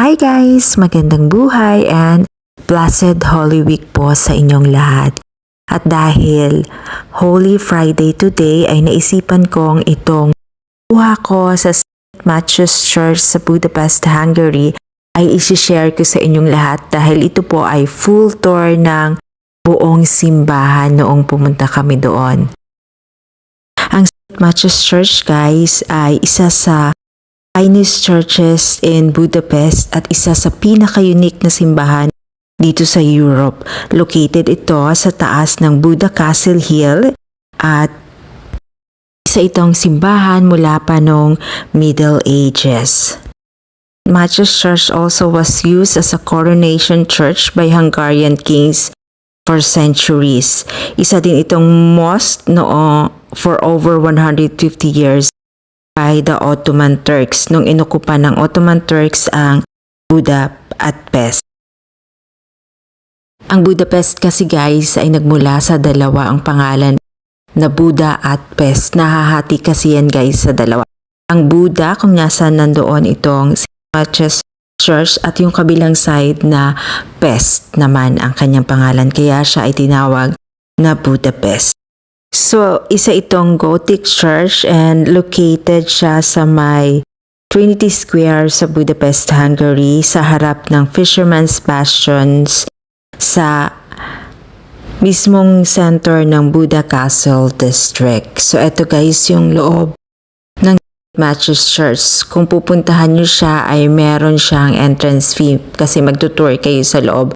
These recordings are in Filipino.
Hi guys! Magandang buhay and blessed Holy Week po sa inyong lahat. At dahil Holy Friday today ay naisipan kong itong buha ko sa St. Matthew's Church sa Budapest, Hungary ay isi-share ko sa inyong lahat dahil ito po ay full tour ng buong simbahan noong pumunta kami doon. Ang St. Matthew's Church guys ay isa sa finest churches in Budapest at isa sa pinaka-unique na simbahan dito sa Europe. Located ito sa taas ng Buda Castle Hill at isa itong simbahan mula pa noong Middle Ages. Matthew's Church also was used as a coronation church by Hungarian kings for centuries. Isa din itong mosque for over 150 years by the Ottoman Turks nung inukupa ng Ottoman Turks ang Buda at Pest. Ang Budapest kasi guys ay nagmula sa dalawa ang pangalan na Buda at Pest. Nahahati kasi yan guys sa dalawa. Ang Buda kung nasaan nandoon itong St. Matthew's Church at yung kabilang side na Pest naman ang kanyang pangalan. Kaya siya ay tinawag na Budapest. So, isa itong Gothic church and located siya sa may Trinity Square sa Budapest, Hungary sa harap ng Fisherman's Bastions sa mismong center ng Buda Castle District. So, ito guys yung loob ng Matthew's Church. Kung pupuntahan nyo siya ay meron siyang entrance fee kasi magtutour kayo sa loob.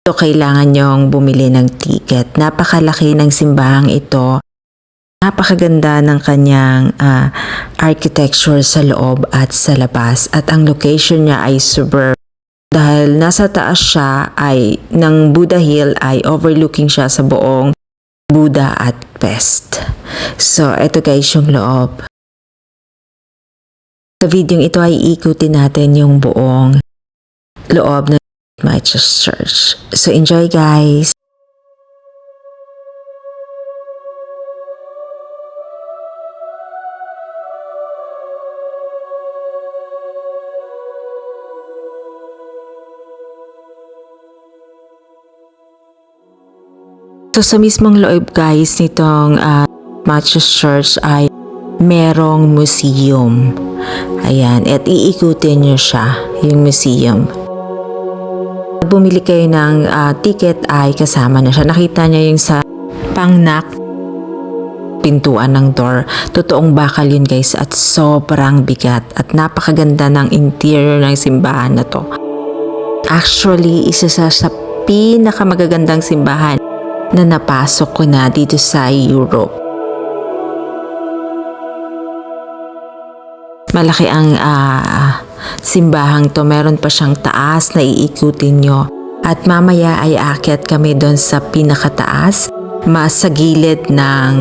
So, kailangan nyong bumili ng ticket. Napakalaki ng simbahang ito. Napakaganda ng kanyang architecture sa loob at sa labas. At ang location niya ay superb. Dahil nasa taas siya ay ng Buda Hill ay overlooking siya sa buong Buda at Pest. So, ito guys yung loob. Sa video ito ay ikutin natin yung buong loob ng Matthew's Church. So, enjoy guys! So, sa mismong loob guys nitong Matthew's Church ay merong museum. Ayan, at iikutin nyo siya, yung museum. Bumili kayo ng ticket ay kasama na siya. Nakita niya yung sa pangnak pintuan ng door. Totoong bakal yun guys at sobrang bigat at napakaganda ng interior ng simbahan na to. Actually, isa sa pinakamagagandang simbahan na napasok ko na dito sa Europe. Malaki ang simbahang to. Meron pa siyang taas na iikutin nyo. At mamaya ay aakyat kami doon sa pinakataas, sa gilid ng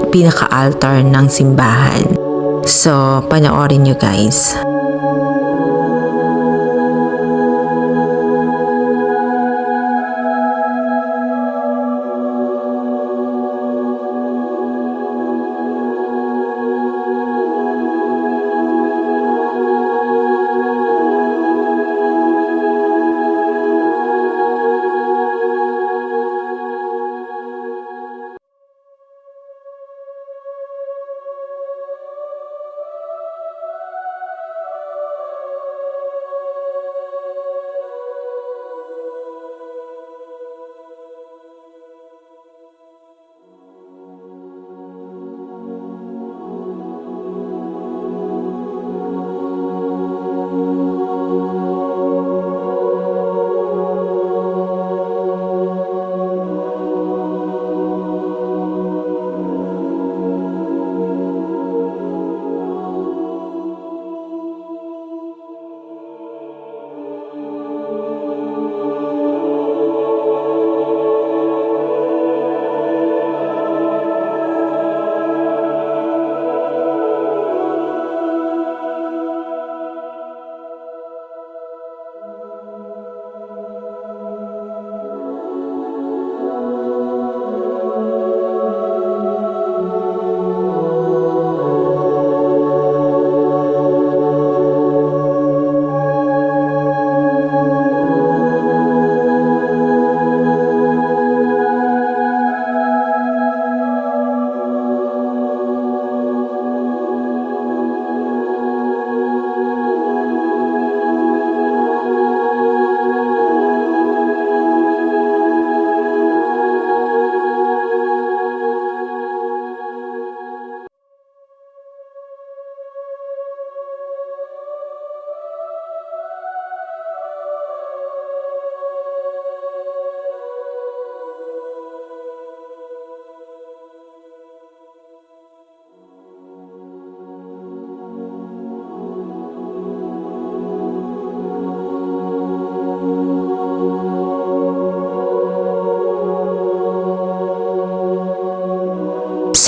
pinaka-altar ng simbahan. So, panoorin nyo guys.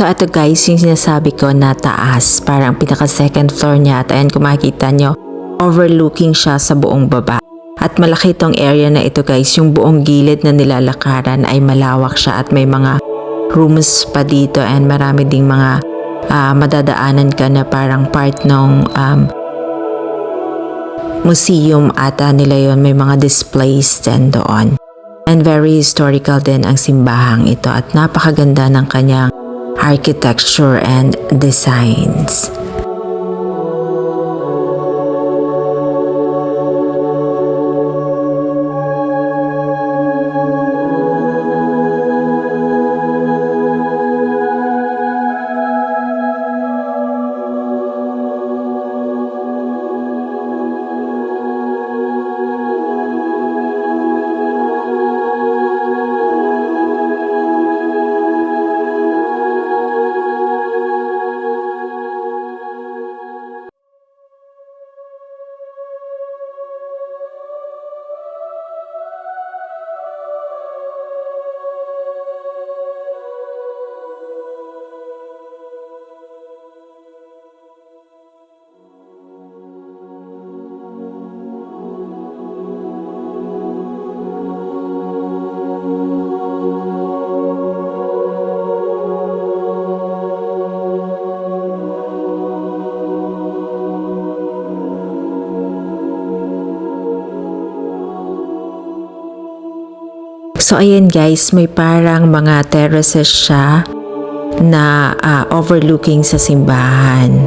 So ito guys, yung sinasabi ko na taas, parang pinaka second floor niya. At ayan kung makikita nyo, overlooking siya sa buong baba. At malaki itong area na ito guys, yung buong gilid na nilalakaran ay malawak siya at may mga rooms pa dito and marami ding mga madadaanan ka na parang part ng museum ata nila yon, may mga displays din doon. And very historical din ang simbahang ito at napakaganda ng kanyang architecture and designs. So ayan guys, may parang mga terraces siya na overlooking sa simbahan.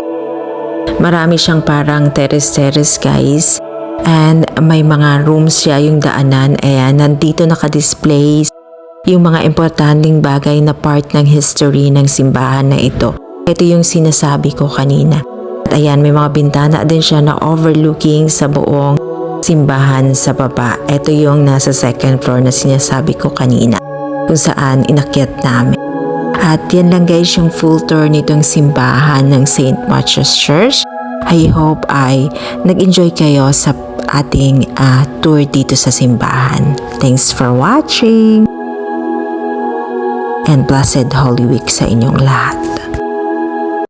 Marami siyang parang terrace guys. And may mga rooms siya yung daanan. Ayan, nandito naka-display yung mga importanteng bagay na part ng history ng simbahan na ito. Ito yung sinasabi ko kanina. At ayan, may mga bintana din siya na overlooking sa buong simbahan sa baba. Ito yung nasa second floor na sinasabi ko kanina kung saan inakyat namin. At yan lang guys yung full tour nitong simbahan ng St. Matthew's Church. I hope ay nag-enjoy kayo sa ating tour dito sa simbahan. Thanks for watching and blessed Holy Week sa inyong lahat.